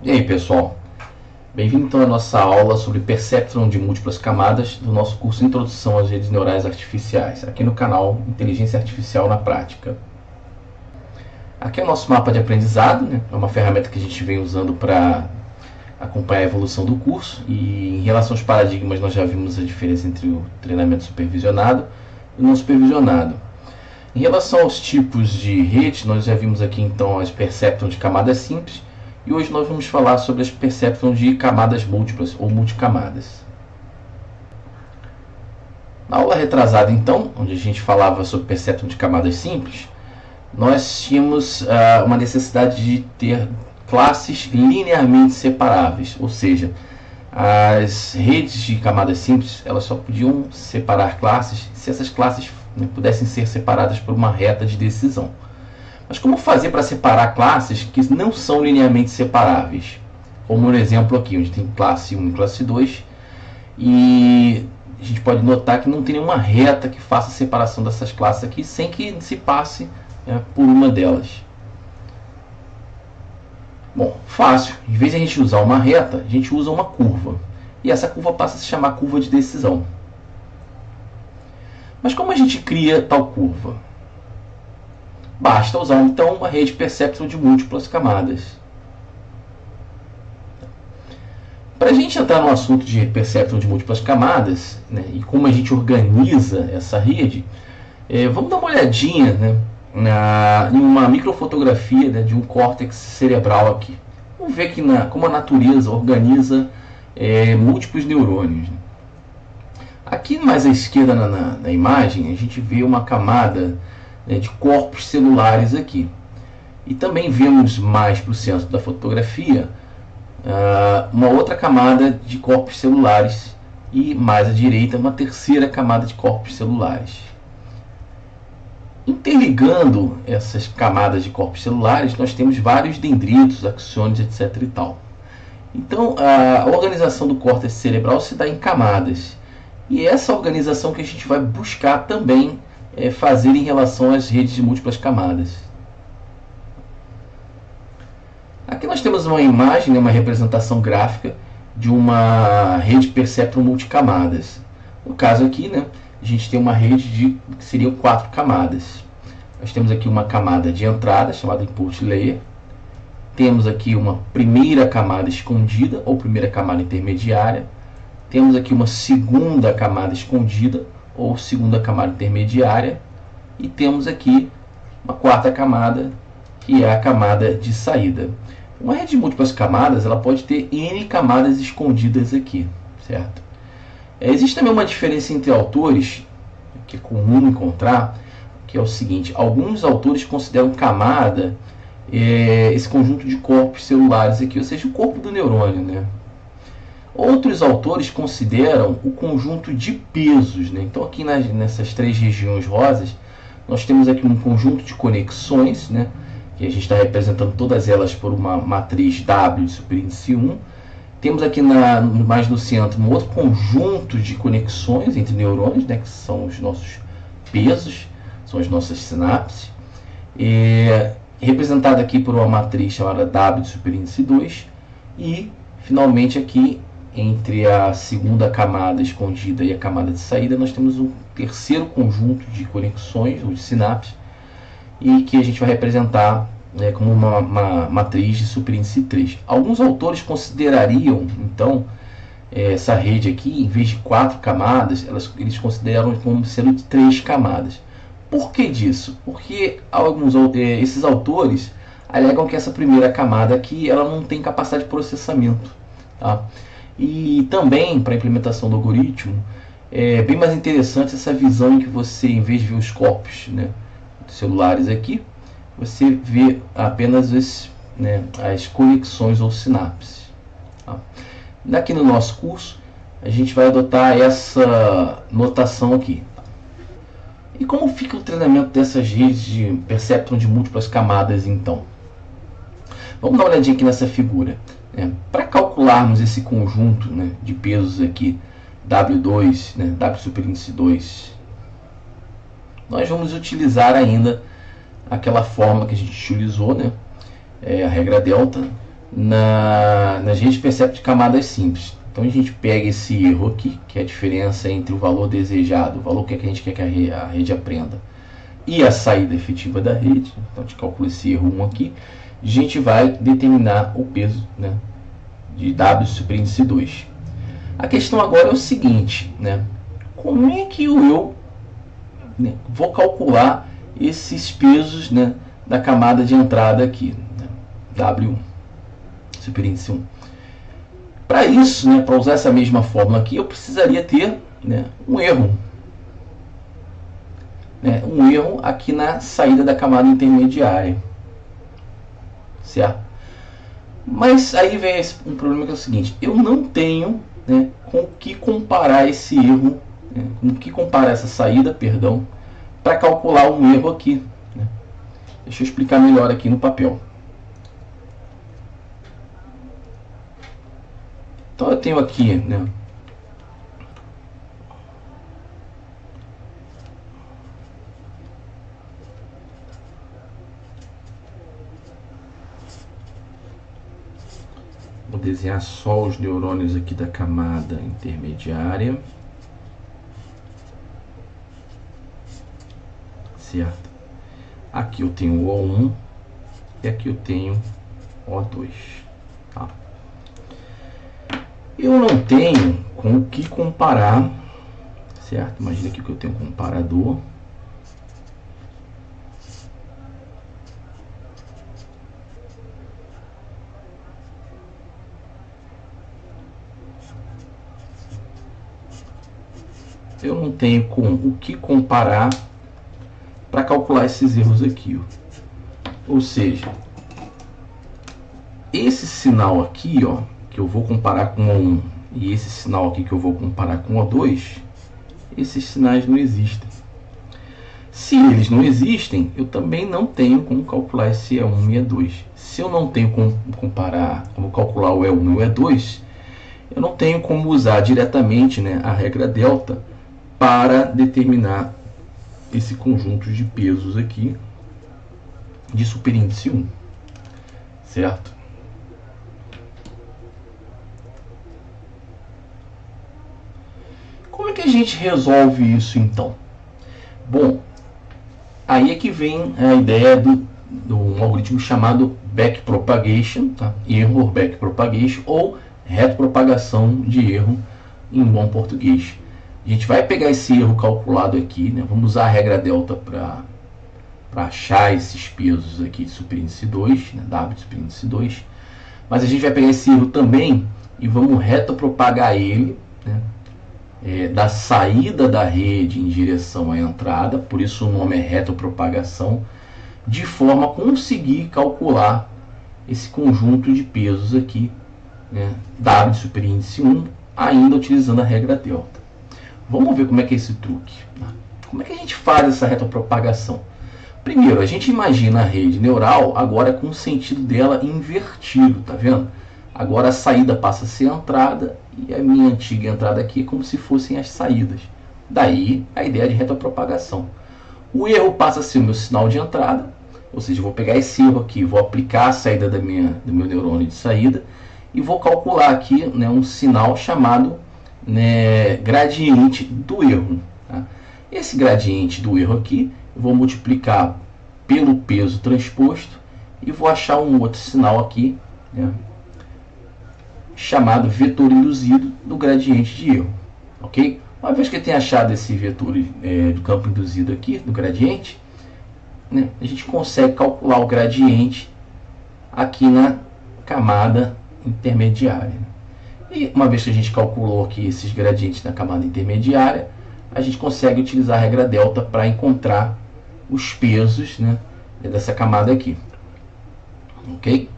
E aí, pessoal? Bem-vindo então à nossa aula sobre Perceptron de múltiplas camadas do nosso curso Introdução às Redes Neurais Artificiais, aqui no canal Inteligência Artificial na Prática. Aqui é o nosso mapa de aprendizado, né? É uma ferramenta que a gente vem usando para acompanhar a evolução do curso, e em relação aos paradigmas nós já vimos a diferença entre o treinamento supervisionado e o não supervisionado. Em relação aos tipos de redes, nós já vimos aqui então as Perceptron de camadas simples, e hoje nós vamos falar sobre as Perceptron de camadas múltiplas ou multicamadas. Na aula retrasada então, onde a gente falava sobre Perceptron de camadas simples, nós tínhamos uma necessidade de ter classes linearmente separáveis, ou seja, as redes de camadas simples elas só podiam separar classes se essas classes pudessem ser separadas por uma reta de decisão. Mas como fazer para separar classes que não são linearmente separáveis? Como no exemplo aqui, onde tem classe 1 e classe 2, e a gente pode notar que não tem nenhuma reta que faça a separação dessas classes aqui sem que se passe por uma delas. Bom, fácil. Em vez de a gente usar uma reta, a gente usa uma curva. E essa curva passa a se chamar curva de decisão. Mas como a gente cria tal curva? Basta usar então uma rede Perceptron de múltiplas camadas. Para a gente entrar no assunto de Perceptron de múltiplas camadas, né, e como a gente organiza essa rede, vamos dar uma olhadinha, em uma microfotografia, de um córtex cerebral aqui. Vamos ver como a natureza organiza múltiplos neurônios. Aqui mais à esquerda na imagem, a gente vê uma camada de corpos celulares aqui. E também vemos mais para o centro da fotografia uma outra camada de corpos celulares e mais à direita uma terceira camada de corpos celulares. Interligando essas camadas de corpos celulares, nós temos vários dendritos, axônios, etc. e tal. Então, a organização do córtex cerebral se dá em camadas. E essa organização que a gente vai buscar também fazer em relação às redes de múltiplas camadas. Aqui nós temos uma imagem, uma representação gráfica de uma rede Perceptron multicamadas. No caso aqui, a gente tem uma rede que seriam 4 camadas. Nós temos aqui uma camada de entrada, chamada Input Layer. Temos aqui uma primeira camada escondida, ou primeira camada intermediária. Temos aqui uma segunda camada escondida, ou segunda camada intermediária. E temos aqui uma quarta camada, que é a camada de saída. Uma rede de múltiplas camadas ela pode ter N camadas escondidas aqui, certo? Existe também uma diferença entre autores, que é comum encontrar, que é o seguinte: alguns autores consideram camada esse conjunto de corpos celulares aqui, ou seja, o corpo do neurônio, Outros autores consideram o conjunto de pesos, Então aqui nessas 3 regiões rosas, nós temos aqui um conjunto de conexões, que a gente está representando todas elas por uma matriz W de superíndice 1. Temos aqui mais no centro um outro conjunto de conexões entre neurônios, que são os nossos pesos, são as nossas sinapses, representado aqui por uma matriz chamada W de superíndice 2. E, finalmente, aqui, entre a segunda camada escondida e a camada de saída, nós temos um terceiro conjunto de conexões, ou de sinapses, e que a gente vai representar como uma matriz de superíndice 3. Alguns autores considerariam, então, essa rede aqui, em vez de 4 camadas, eles consideram como sendo de 3 camadas. Por que disso? Porque esses autores alegam que essa primeira camada aqui ela não tem capacidade de processamento. Tá? E também, para a implementação do algoritmo, é bem mais interessante essa visão em que você, em vez de ver os corpos celulares aqui, você vê apenas as conexões ou sinapses. Tá? Aqui no nosso curso, a gente vai adotar essa notação aqui. E como fica o treinamento dessas redes de Perceptron de múltiplas camadas, então? Vamos dar uma olhadinha aqui nessa figura. Para calcularmos esse conjunto de pesos aqui, W2, W superíndice 2, nós vamos utilizar ainda aquela fórmula que a gente utilizou, a regra delta, nas redes percepto de camadas simples. Então a gente pega esse erro aqui, que é a diferença entre o valor desejado, o valor que a gente quer que a rede aprenda, e a saída efetiva da rede. Então a gente calcula esse erro 1 aqui. A gente vai determinar o peso, né, de W superíndice 2. A questão agora é o seguinte, né, como é que eu vou calcular esses pesos, né, da camada de entrada aqui, né, W1 superíndice 1. Para isso, né, para usar essa mesma fórmula aqui, eu precisaria ter, né, um erro aqui na saída da camada intermediária, certo? Mas aí vem um problema que é o seguinte: eu não tenho, né, com o que comparar esse erro, né, com o que comparar essa saída, perdão, para calcular um erro aqui, né? Deixa eu explicar melhor aqui no papel. Então eu tenho aqui, né, vou desenhar só os neurônios aqui da camada intermediária, certo? Aqui eu tenho O1 e aqui eu tenho O2, tá? Eu não tenho com o que comparar, certo? Imagina aqui que eu tenho um comparador. Eu não tenho com o que comparar para calcular esses erros aqui, ó. Ou seja, esse sinal aqui, ó, que eu vou comparar com O1, e esse sinal aqui que eu vou comparar com O2, esses sinais não existem. Se eles não existem, eu também não tenho como calcular esse E1 e E2. Se eu não tenho como calcular o E1 e o E2, eu não tenho como usar diretamente, né, a regra delta para determinar esse conjunto de pesos aqui de superíndice 1, certo? Como é que a gente resolve isso então? Bom, aí é que vem a ideia do um algoritmo chamado backpropagation, tá? Error backpropagation, ou retropropagação de erro em bom português. A gente vai pegar esse erro calculado aqui, né? Vamos usar a regra delta para achar esses pesos aqui de superíndice 2, né? W de superíndice 2. Mas a gente vai pegar esse erro também e vamos retropropagar ele, né, da saída da rede em direção à entrada, por isso o nome é retropropagação, de forma a conseguir calcular esse conjunto de pesos aqui, né, W de superíndice 1, ainda utilizando a regra delta. Vamos ver como é que é esse truque. Como é que a gente faz essa retropropagação? Primeiro, a gente imagina a rede neural agora com o sentido dela invertido, tá vendo? Agora a saída passa a ser a entrada e a minha antiga entrada aqui é como se fossem as saídas. Daí a ideia de retropropagação. O erro passa a ser o meu sinal de entrada, ou seja, eu vou pegar esse erro aqui, vou aplicar a saída do meu neurônio de saída e vou calcular aqui, né, um sinal chamado, né, gradiente do erro. Tá? Esse gradiente do erro aqui eu vou multiplicar pelo peso transposto e vou achar um outro sinal aqui, né, chamado vetor induzido do gradiente de erro. Ok? Uma vez que eu tenha achado esse vetor do campo induzido aqui, do gradiente, né, a gente consegue calcular o gradiente aqui na camada intermediária. E uma vez que a gente calculou aqui esses gradientes na camada intermediária, a gente consegue utilizar a regra delta para encontrar os pesos, né, dessa camada aqui. Ok?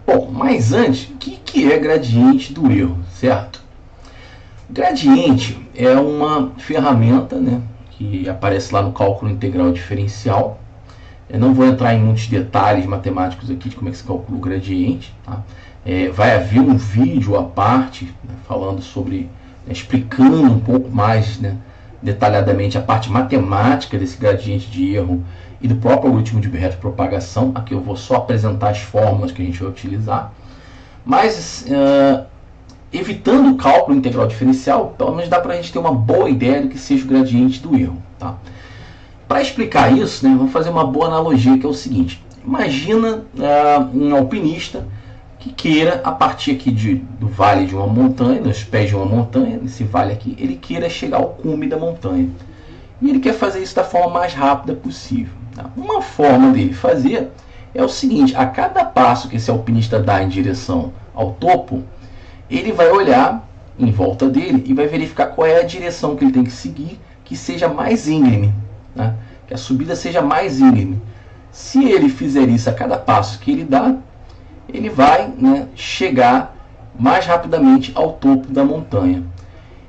Bom, mas antes, o que é gradiente do erro, certo? Gradiente é uma ferramenta, né, que aparece lá no cálculo integral diferencial. Eu não vou entrar em muitos detalhes matemáticos aqui de como é que se calcula o gradiente, tá? Vai haver um vídeo à parte, né, falando sobre, né, explicando um pouco mais, né, detalhadamente a parte matemática desse gradiente de erro e do próprio algoritmo de retropropagação. Aqui eu vou só apresentar as fórmulas que a gente vai utilizar. Mas, evitando o cálculo integral diferencial, pelo menos dá para a gente ter uma boa ideia do que seja o gradiente do erro. Tá? Para explicar isso, vamos fazer uma boa analogia, que é o seguinte. Imagina um alpinista que queira, a partir aqui do vale de uma montanha, nos pés de uma montanha, nesse vale aqui, ele queira chegar ao cume da montanha. E ele quer fazer isso da forma mais rápida possível. Tá? Uma forma dele fazer é o seguinte: a cada passo que esse alpinista dá em direção ao topo, ele vai olhar em volta dele e vai verificar qual é a direção que ele tem que seguir, que seja mais íngreme, né? Que a subida seja mais íngreme. Se ele fizer isso a cada passo que ele dá, ele vai, chegar mais rapidamente ao topo da montanha.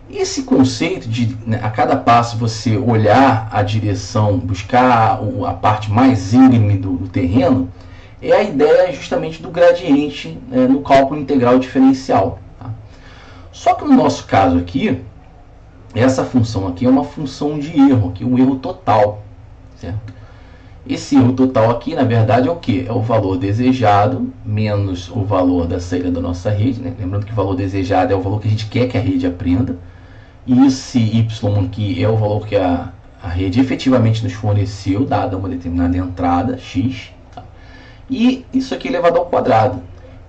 Esse conceito de, a cada passo você olhar a direção, buscar a parte mais íngreme do terreno, é a ideia justamente do gradiente no cálculo integral diferencial. Tá? Só que no nosso caso aqui, essa função aqui é uma função de erro, aqui um erro total. Certo? Esse erro total aqui, na verdade, é o que? É o valor desejado menos o valor da saída da nossa rede. Lembrando que o valor desejado é o valor que a gente quer que a rede aprenda. E esse y aqui é o valor que a rede efetivamente nos forneceu, dada uma determinada entrada, x. Tá? E isso aqui elevado ao quadrado.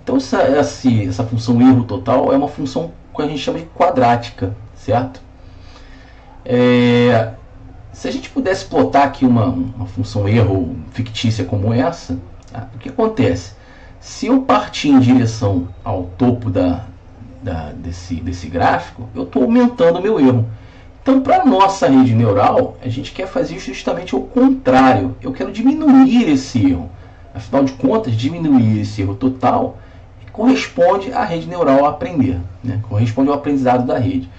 Então essa função erro total é uma função que a gente chama de quadrática. Certo? Se a gente pudesse plotar aqui uma função erro fictícia como essa, tá? O que acontece? Se eu partir em direção ao topo desse gráfico, eu estou aumentando o meu erro. Então, para a nossa rede neural, a gente quer fazer justamente o contrário. Eu quero diminuir esse erro. Afinal de contas, diminuir esse erro total corresponde à rede neural aprender, corresponde ao aprendizado da rede.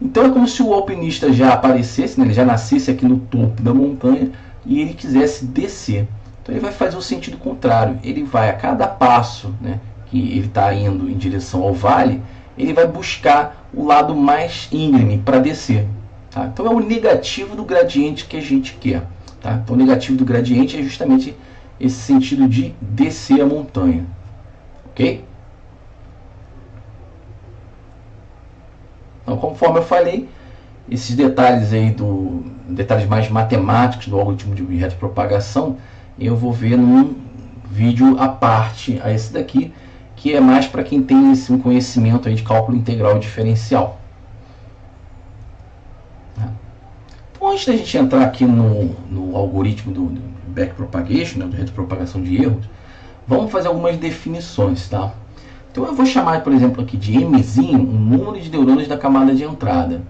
Então é como se o alpinista já aparecesse, ele já nascesse aqui no topo da montanha e ele quisesse descer. Então ele vai fazer o sentido contrário. Ele vai a cada passo que ele está indo em direção ao vale, ele vai buscar o lado mais íngreme para descer. Tá? Então é o negativo do gradiente que a gente quer. Tá? Então o negativo do gradiente é justamente esse sentido de descer a montanha. Ok? Então, conforme eu falei, esses detalhes aí detalhes mais matemáticos do algoritmo de retropropagação, eu vou ver num vídeo à parte a esse daqui, que é mais para quem tem um conhecimento aí de cálculo integral diferencial. Então, antes da gente entrar aqui no algoritmo do backpropagation, de retropropagação de erros, vamos fazer algumas definições, tá? Então eu vou chamar, por exemplo, aqui de mzinho, um número de neurônios da camada de entrada.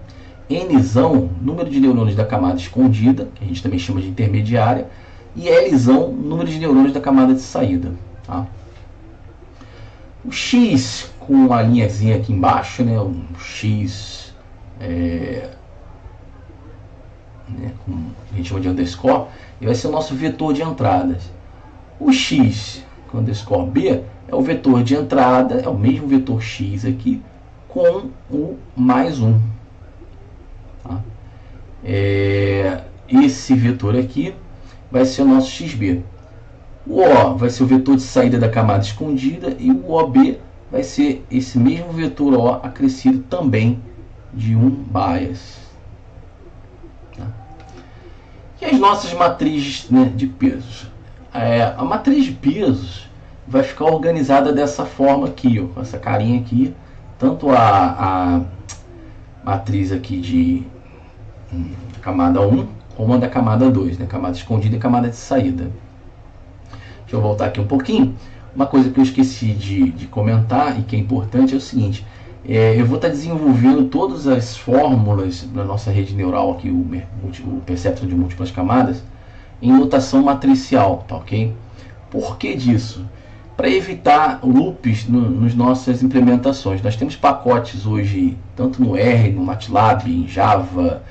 Nzão, número de neurônios da camada escondida, que a gente também chama de intermediária. E Lzão, número de neurônios da camada de saída. Tá? O X, com a linhazinha aqui embaixo, o X, como a gente chama de underscore, ele vai ser o nosso vetor de entradas. O X, com underscore B, é o vetor de entrada, é o mesmo vetor x aqui, com o mais 1. Tá? Esse vetor aqui vai ser o nosso xb. O O vai ser o vetor de saída da camada escondida e o OB vai ser esse mesmo vetor O acrescido também de um bias. Tá? E as nossas matrizes de pesos. A matriz de pesos vai ficar organizada dessa forma aqui, com essa carinha aqui, tanto a matriz aqui de camada 1 como a da camada 2, camada escondida e camada de saída. Deixa eu voltar aqui um pouquinho. Uma coisa que eu esqueci de comentar e que é importante é o seguinte: eu vou estar desenvolvendo todas as fórmulas da nossa rede neural aqui, o perceptron de múltiplas camadas, em notação matricial, tá ok? Por que disso? Para evitar loops nas nossas implementações. Nós temos pacotes hoje, tanto no R, no MATLAB, em Java,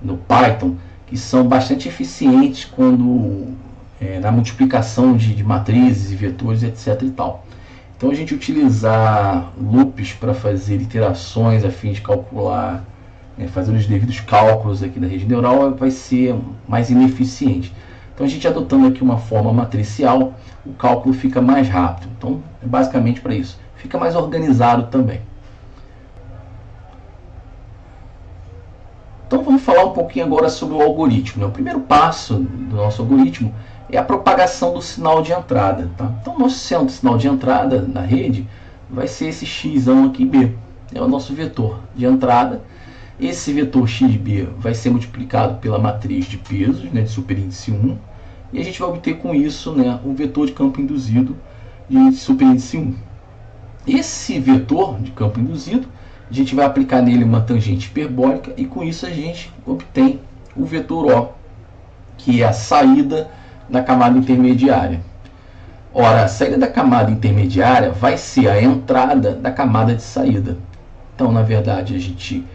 no Python, que são bastante eficientes quando na multiplicação de matrizes e vetores, etc. e tal. Então a gente utilizar loops para fazer iterações a fim de calcular, fazer os devidos cálculos aqui da rede neural vai ser mais ineficiente. Então Então a gente adotando aqui uma forma matricial, o cálculo fica mais rápido. Então é basicamente para isso. Fica mais organizado também. Então vamos falar um pouquinho agora sobre o algoritmo, né? O primeiro passo do nosso algoritmo é a propagação do sinal de entrada. Tá? Então nosso sinal de entrada na rede vai ser esse x aqui, b. É o nosso vetor de entrada. Esse vetor xb vai ser multiplicado pela matriz de pesos, né, de superíndice 1. E a gente vai obter com isso, né, o vetor de campo induzido de superíndice 1. Esse vetor de campo induzido, a gente vai aplicar nele uma tangente hiperbólica e com isso a gente obtém o vetor O, que é a saída da camada intermediária. Ora, a saída da camada intermediária vai ser a entrada da camada de saída. Então, na verdade, a gente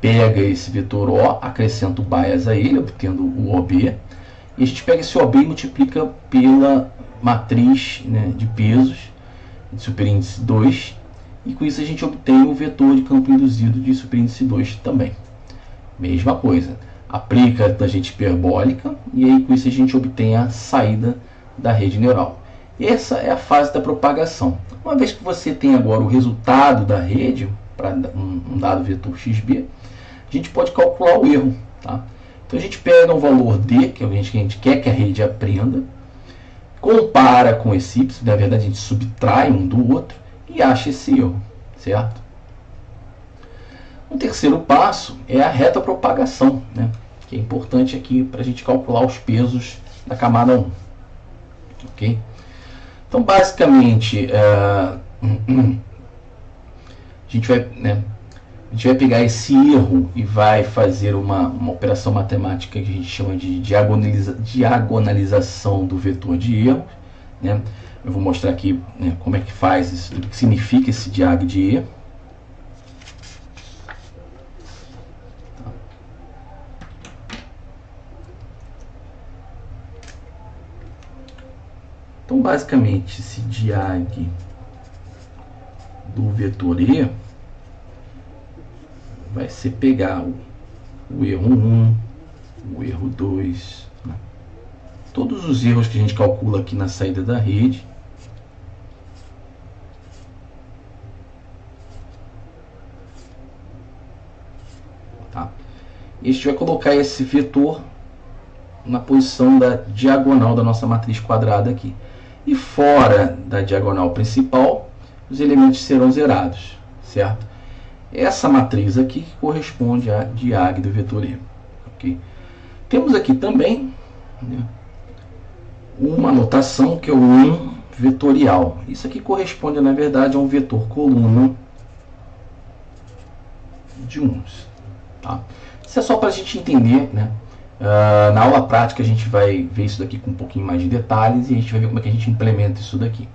pega esse vetor O, acrescenta o bias a ele, obtendo o OB, e a gente pega esse OB e multiplica pela matriz, né, de pesos de superíndice 2, e com isso a gente obtém o vetor de campo induzido de superíndice 2 também. Mesma coisa, aplica a tangente hiperbólica, e aí com isso a gente obtém a saída da rede neural. Essa é a fase da propagação. Uma vez que você tem agora o resultado da rede, para um dado vetor xb, a gente pode calcular o erro. Tá? Então a gente pega um valor d, que a gente quer que a rede aprenda, compara com esse y, na verdade a gente subtrai um do outro e acha esse erro, certo? O terceiro passo é a retropropagação, né? Que é importante aqui para a gente calcular os pesos da camada 1. Ok? Então basicamente a gente vai pegar esse erro e vai fazer uma operação matemática que a gente chama de diagonalização do vetor de erro. Né? Eu vou mostrar aqui, né, como é que faz isso, o que significa esse diag de E. Então, basicamente, esse diag do vetor E vai ser pegar o erro 1, o erro 2, né? Todos os erros que a gente calcula aqui na saída da rede, tá? E a gente vai colocar esse vetor na posição da diagonal da nossa matriz quadrada aqui. E fora da diagonal principal, os elementos serão zerados, certo? Essa matriz aqui que corresponde à diag do vetor E. Okay? Temos aqui também, né, uma notação que é o 1 vetorial. Isso aqui corresponde, na verdade, a um vetor coluna de 1. Tá? Isso é só para a gente entender, né? Na aula prática a gente vai ver isso daqui com um pouquinho mais de detalhes e a gente vai ver como é que a gente implementa isso daqui.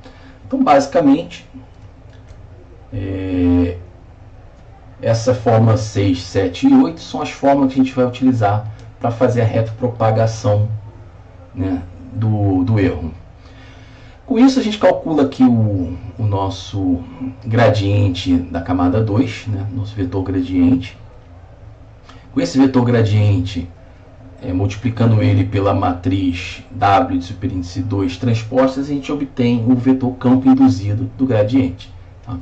Então, basicamente, essa fórmula 6, 7 e 8 são as fórmulas que a gente vai utilizar para fazer a retropropagação, né, do erro. Com isso a gente calcula aqui o nosso gradiente da camada 2, né, nosso vetor gradiente. Com esse vetor gradiente, multiplicando ele pela matriz W de superíndice 2 transpostas, a gente obtém o vetor campo induzido do gradiente. Tá?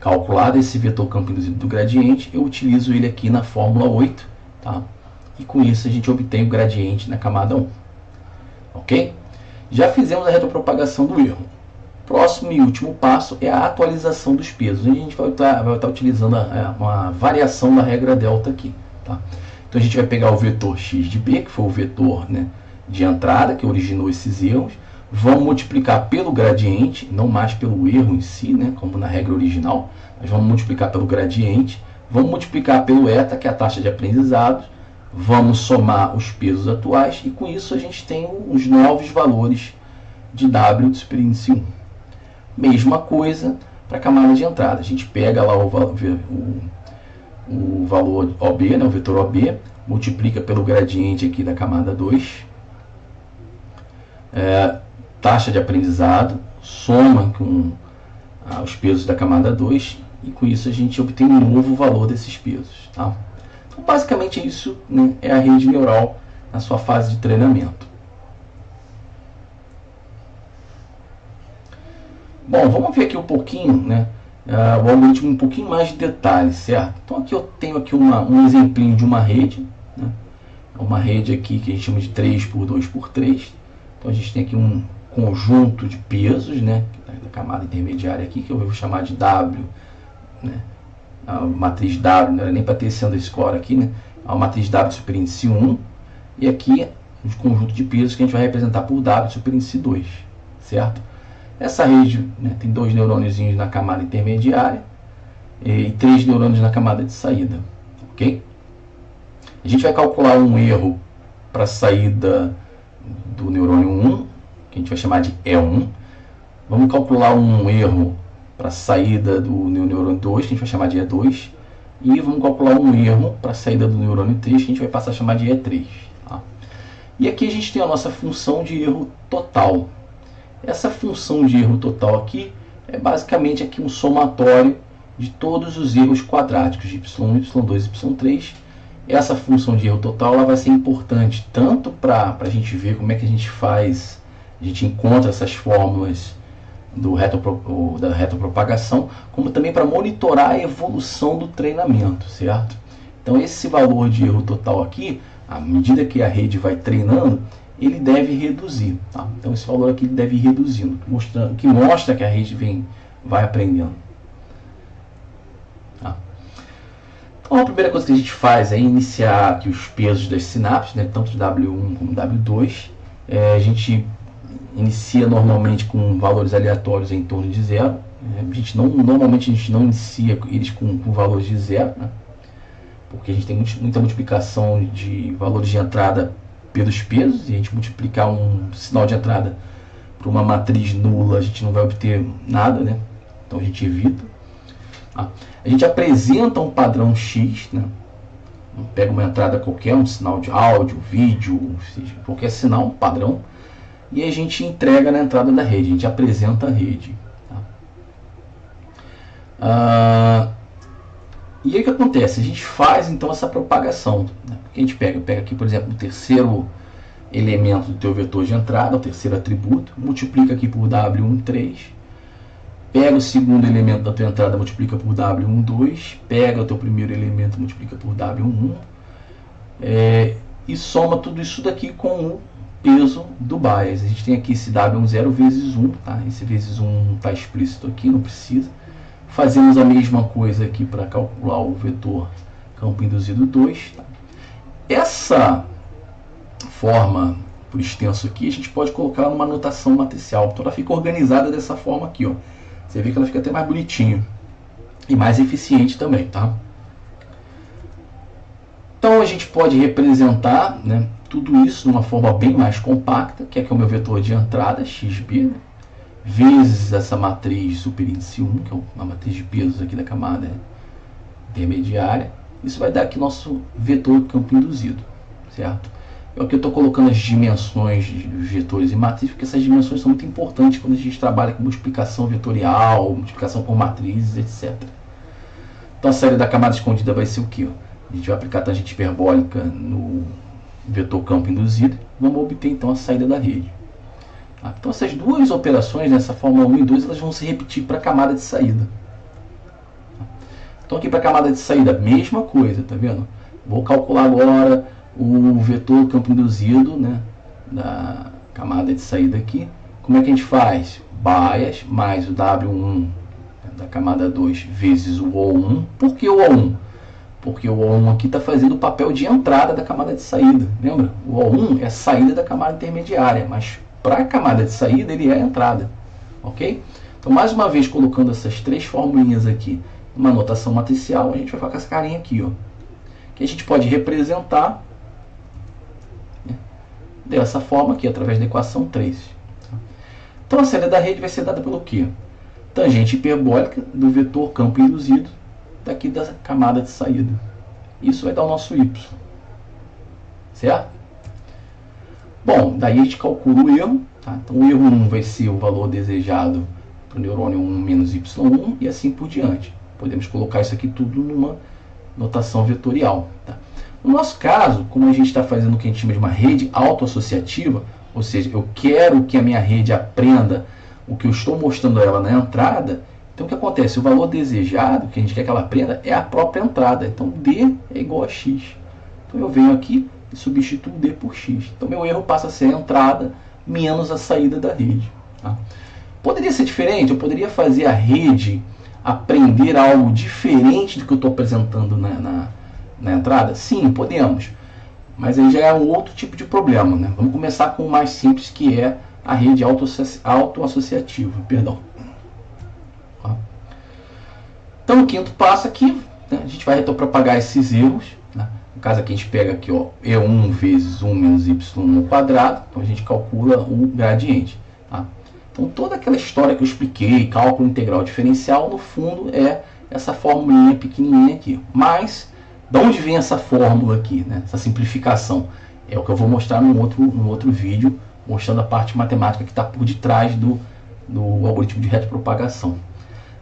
Calculado esse vetor campo induzido do gradiente, eu utilizo ele aqui na fórmula 8, tá? E com isso a gente obtém o gradiente na camada 1. Ok? Já fizemos a retropropagação do erro. Próximo e último passo é a atualização dos pesos. A gente vai estar utilizando uma variação da regra delta aqui. Tá? Então a gente vai pegar o vetor x de b, que foi o vetor, né, de entrada, que originou esses erros. Vamos multiplicar pelo gradiente, não mais pelo erro em si, né, como na regra original. Mas vamos multiplicar pelo gradiente. Vamos multiplicar pelo eta, que é a taxa de aprendizado. Vamos somar os pesos atuais. E com isso a gente tem os novos valores de W de superíndice 1. Mesma coisa para a camada de entrada. A gente pega lá o valor OB, né, o vetor OB, multiplica pelo gradiente aqui da camada 2, taxa de aprendizado, soma com os pesos da camada 2, e com isso a gente obtém um novo valor desses pesos. Tá? Então, basicamente isso, né, é a rede neural na sua fase de treinamento. Bom, vamos ver aqui um pouquinho, né, o algoritmo um pouquinho mais de detalhes, certo? Então aqui eu tenho aqui um exemplinho de uma rede, né? Uma rede aqui que a gente chama de 3x2x3. Então a gente tem aqui um conjunto de pesos, né, da camada intermediária aqui, que eu vou chamar de W, né? A matriz W, não era nem para ter esse underscore aqui, né? A matriz W superíndice 1, e aqui um conjunto de pesos que a gente vai representar por W superíndice 2, certo? Essa rede, né, tem 2 neurôniozinhos na camada intermediária e 3 neurônios na camada de saída, ok? A gente vai calcular um erro para a saída do neurônio 1, que a gente vai chamar de E1. Vamos calcular um erro para a saída do neurônio 2, que a gente vai chamar de E2. E vamos calcular um erro para a saída do neurônio 3, que a gente vai passar a chamar de E3. Tá? E aqui a gente tem a nossa função de erro total. Essa função de erro total aqui é basicamente aqui um somatório de todos os erros quadráticos de y1, y2 e y3. Essa função de erro total ela vai ser importante tanto para a gente ver como é que a gente faz, a gente encontra essas fórmulas da retropropagação, como também para monitorar a evolução do treinamento, certo? Então esse valor de erro total aqui, à medida que a rede vai treinando, ele deve reduzir, tá? Então esse valor aqui deve ir reduzindo, que mostra que a rede vai aprendendo. Tá? Então a primeira coisa que a gente faz é iniciar aqui os pesos das sinapses, né, tanto W1 como W2. A gente inicia normalmente com valores aleatórios em torno de 0. Normalmente a gente não inicia eles com valores de 0, né, porque a gente tem muita multiplicação de valores de entrada pelos pesos, e a gente multiplicar um sinal de entrada por uma matriz nula, a gente não vai obter nada, né? Então a gente evita. A gente apresenta um padrão X, né? Pega uma entrada qualquer, um sinal de áudio, vídeo, seja, qualquer sinal, um padrão, e a gente entrega na entrada da rede, a gente apresenta a rede. Tá? E aí o que acontece? A gente faz então essa propagação, né? A gente pega aqui, por exemplo, o terceiro elemento do teu vetor de entrada, o terceiro atributo, multiplica aqui por W13, pega o segundo elemento da tua entrada, multiplica por W12, pega o teu primeiro elemento, multiplica por W11, e soma tudo isso daqui com o peso do bias. A gente tem aqui esse W10 vezes 1, tá? Esse vezes 1 está explícito aqui, não precisa. Fazemos a mesma coisa aqui para calcular o vetor campo induzido 2. Tá? Essa forma por extenso aqui, a gente pode colocar numa notação matricial. Então ela fica organizada dessa forma aqui, ó. Você vê que ela fica até mais bonitinha e mais eficiente também, tá? Então a gente pode representar, né, tudo isso numa forma bem mais compacta, que é aqui o meu vetor de entrada, xb, né, vezes essa matriz superíndice 1, que é uma matriz de pesos aqui da camada intermediária. Isso vai dar aqui nosso vetor campo induzido, certo? Aqui eu estou colocando as dimensões de vetores e matrizes, porque essas dimensões são muito importantes quando a gente trabalha com multiplicação vetorial, multiplicação por matrizes, etc. Então a saída da camada escondida vai ser o quê? A gente vai aplicar a tangente hiperbólica no vetor campo induzido, vamos obter então a saída da rede. Então essas duas operações, nessa fórmula 1 e 2, elas vão se repetir para a camada de saída. Então aqui para a camada de saída, mesma coisa, tá vendo? Vou calcular agora o vetor campo induzido, né, da camada de saída aqui. Como é que a gente faz? Bias mais o W1 da camada 2 vezes o O1. Por que o O1? Porque o O1 aqui está fazendo o papel de entrada da camada de saída. Lembra? O O1 é a saída da camada intermediária, mas para a camada de saída ele é a entrada. Ok? Então, mais uma vez, colocando essas três formulinhas aqui numa notação matricial, a gente vai ficar com essa carinha aqui, ó, que a gente pode representar, né, dessa forma aqui, através da equação 3. Então, a saída da rede vai ser dada pelo quê? Tangente hiperbólica do vetor campo induzido daqui da camada de saída. Isso vai dar o nosso y. Certo? Bom, daí a gente calcula o erro. Tá? Então, o erro 1 vai ser o valor desejado para o neurônio 1 menos y1 e assim por diante. Podemos colocar isso aqui tudo numa notação vetorial. Tá? No nosso caso, como a gente está fazendo o que a gente chama de uma rede autoassociativa, ou seja, eu quero que a minha rede aprenda o que eu estou mostrando a ela na entrada, então o que acontece? O valor desejado, que a gente quer que ela aprenda, é a própria entrada. Então D é igual a X. Então eu venho aqui e substituo D por X. Então meu erro passa a ser a entrada menos a saída da rede. Tá? Poderia ser diferente, eu poderia fazer a rede aprender algo diferente do que eu estou apresentando na entrada? Sim, podemos. Mas aí já é um outro tipo de problema. Né? Vamos começar com o mais simples, que é a rede autoassociativa. Perdão. Então, o quinto passo aqui, né, a gente vai retropropagar esses erros. Né? No caso aqui, a gente pega aqui, ó, E1 vezes 1 menos Y no quadrado. Então, a gente calcula o gradiente. Tá? Então, toda aquela história que eu expliquei, cálculo integral diferencial, no fundo é essa formulinha pequenininha aqui. Mas, de onde vem essa fórmula aqui, né? Essa simplificação? É o que eu vou mostrar num outro vídeo, mostrando a parte matemática que está por detrás do algoritmo de retropropagação.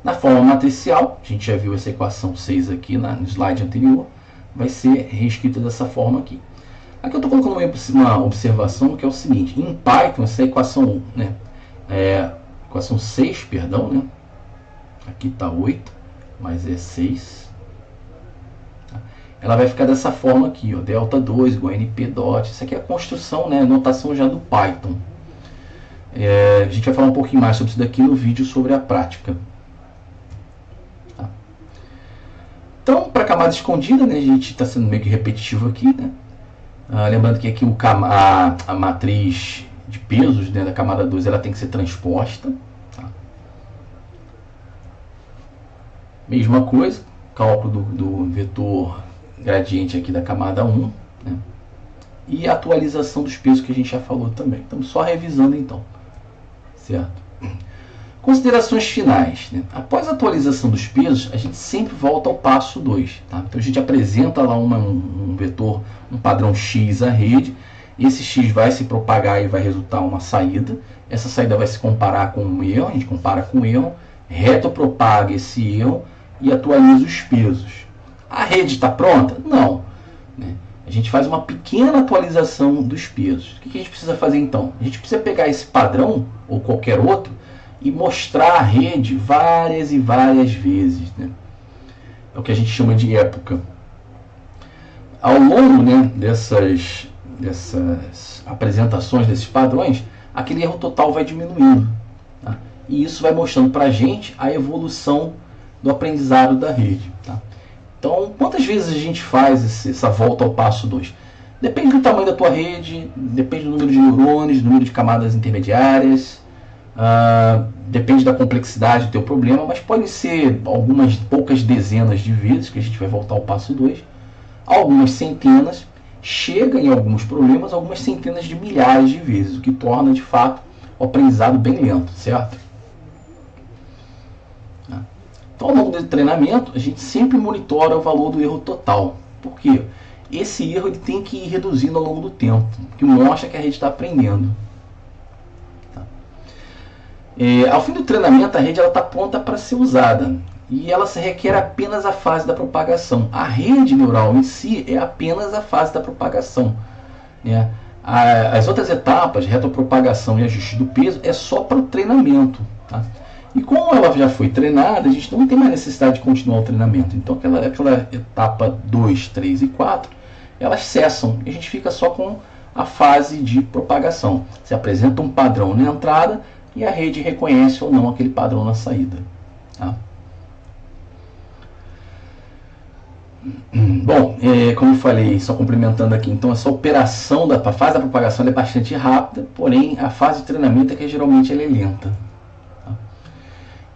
Na forma matricial, a gente já viu essa equação 6 aqui no slide anterior, vai ser reescrita dessa forma aqui. Aqui eu estou colocando uma observação que é o seguinte: em Python, essa equação, né, equação 6, perdão, né, aqui está 8, mas é 6. Ela vai ficar dessa forma aqui, ó, delta 2 igual a np dot. Isso aqui é a construção, né, a notação já do Python. A gente vai falar um pouquinho mais sobre isso daqui no vídeo sobre a prática. Tá? Então, para a camada escondida, né, a gente está sendo meio que repetitivo aqui, né? Lembrando que aqui a matriz de pesos, né, da camada 2 ela tem que ser transposta. Tá? Mesma coisa, cálculo do vetor gradiente aqui da camada 1, né? E a atualização dos pesos que a gente já falou também. Estamos só revisando então, certo? Considerações finais, né? Após a atualização dos pesos, a gente sempre volta ao passo 2, tá? Então a gente apresenta lá um vetor, um padrão X à rede. Esse X vai se propagar e vai resultar uma saída. Essa saída vai se comparar com um erro, a gente compara com um erro, retropropaga esse erro e atualiza os pesos. A rede está pronta? Não. Né? A gente faz uma pequena atualização dos pesos. O que a gente precisa fazer então? A gente precisa pegar esse padrão, ou qualquer outro, e mostrar a rede várias e várias vezes. Né? É o que a gente chama de época. Ao longo, né, dessas apresentações, desses padrões, aquele erro total vai diminuindo. Tá? E isso vai mostrando para a gente a evolução do aprendizado da rede. Tá? Então, quantas vezes a gente faz essa volta ao passo 2? Depende do tamanho da tua rede, depende do número de neurônios, do número de camadas intermediárias, depende da complexidade do teu problema, mas pode ser algumas poucas dezenas de vezes que a gente vai voltar ao passo 2, algumas centenas, chega em alguns problemas, algumas centenas de milhares de vezes, o que torna, de fato, o aprendizado bem lento, certo? Então, ao longo do treinamento, a gente sempre monitora o valor do erro total. Por quê? Esse erro ele tem que ir reduzindo ao longo do tempo, que mostra que a rede está aprendendo. Tá? Ao fim do treinamento, a rede está pronta para ser usada. E ela se requer apenas a fase da propagação. A rede neural em si é apenas a fase da propagação. Né? As outras etapas, retropropagação e ajuste do peso, é só para o treinamento. Tá? E como ela já foi treinada, a gente não tem mais necessidade de continuar o treinamento. Então aquela etapa 2, 3 e 4, elas cessam. E a gente fica só com a fase de propagação. Se apresenta um padrão na entrada e a rede reconhece ou não aquele padrão na saída. Tá? Bom, como eu falei, só complementando aqui, então essa operação da fase da propagação é bastante rápida, porém a fase de treinamento é que geralmente ela é lenta.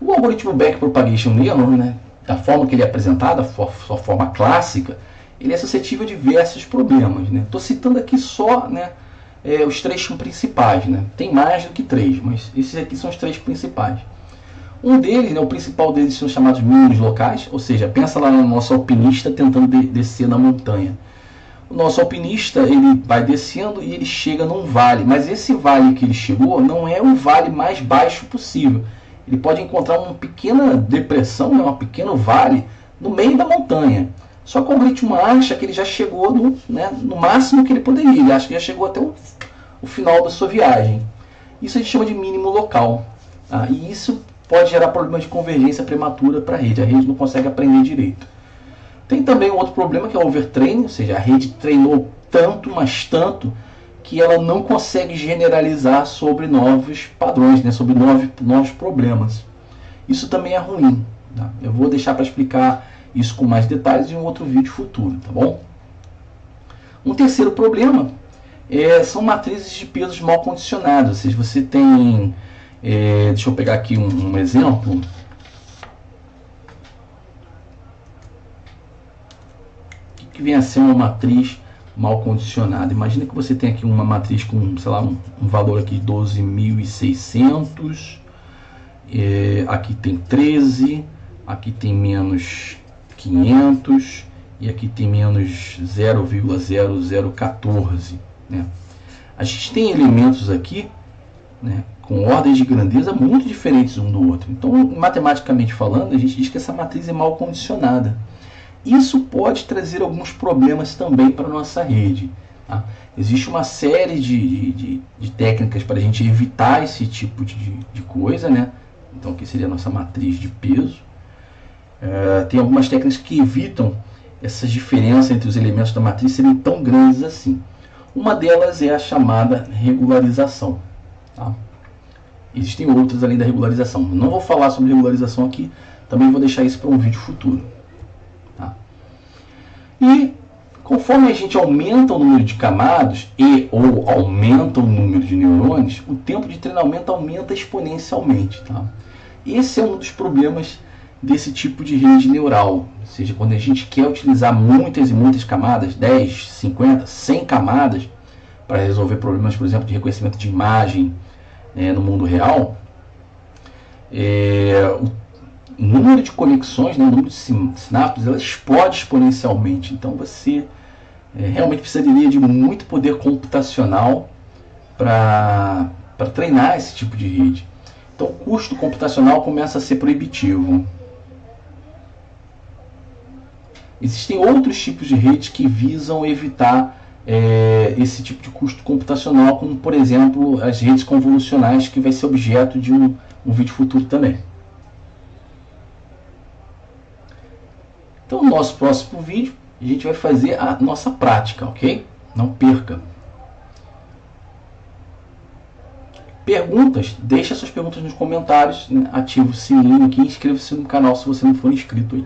O algoritmo Backpropagation Neuron, né, da forma que ele é apresentado, a sua forma clássica, ele é suscetível a diversos problemas. Estou citando aqui só, né, os 3 principais. Né? Tem mais do que 3, mas esses aqui são os 3 principais. Um deles, né, o principal deles, são chamados mínimos locais, ou seja, pensa lá no nosso alpinista tentando descer na montanha. O nosso alpinista ele vai descendo e ele chega num vale, mas esse vale que ele chegou não é o vale mais baixo possível. Ele pode encontrar uma pequena depressão, né, um pequeno vale, no meio da montanha. Só que o algoritmo acha que ele já chegou no máximo que ele poderia. Ele acha que já chegou até o final da sua viagem. Isso a gente chama de mínimo local. E isso pode gerar problemas de convergência prematura para a rede não consegue aprender direito. Tem também um outro problema que é o overtraining, ou seja, a rede treinou tanto, mas tanto, que ela não consegue generalizar sobre novos padrões, né, sobre novos problemas. Isso também é ruim. Tá? Eu vou deixar para explicar isso com mais detalhes em um outro vídeo futuro, tá bom? Um terceiro problema são matrizes de pesos mal condicionados, ou seja, você tem, deixa eu pegar aqui um exemplo. O que vem a ser uma matriz mal condicionada? Imagina que você tem aqui uma matriz com, sei lá, um valor aqui de 12.600, aqui tem 13, aqui tem menos 500 e aqui tem menos 0,0014. Né? A gente tem elementos aqui, né, com ordens de grandeza muito diferentes um do outro. Então, matematicamente falando, a gente diz que essa matriz é mal condicionada. Isso pode trazer alguns problemas também para a nossa rede. Tá? Existe uma série de técnicas para a gente evitar esse tipo de coisa. Né? Então, aqui seria a nossa matriz de peso. Tem algumas técnicas que evitam essas diferenças entre os elementos da matriz serem tão grandes assim. Uma delas é a chamada regularização. Tá? Existem outras além da regularização. Não vou falar sobre regularização aqui, também vou deixar isso para um vídeo futuro. Tá? E conforme a gente aumenta o número de camadas ou aumenta o número de neurônios, o tempo de treinamento aumenta exponencialmente. Tá? Esse é um dos problemas desse tipo de rede neural. Ou seja, quando a gente quer utilizar muitas e muitas camadas, 10, 50, 100 camadas, para resolver problemas, por exemplo, de reconhecimento de imagem no mundo real, o número de conexões, o número de sinapses, ela explode exponencialmente. Então você realmente precisaria de muito poder computacional para treinar esse tipo de rede. Então o custo computacional começa a ser proibitivo. Existem outros tipos de redes que visam evitar esse tipo de custo computacional, como por exemplo as redes convolucionais, que vai ser objeto de um vídeo futuro também. Então no nosso próximo vídeo a gente vai fazer a nossa prática, ok? Não perca! Perguntas? Deixa suas perguntas nos comentários, né? Ativa o sininho aqui e inscreva-se no canal se você não for inscrito aí.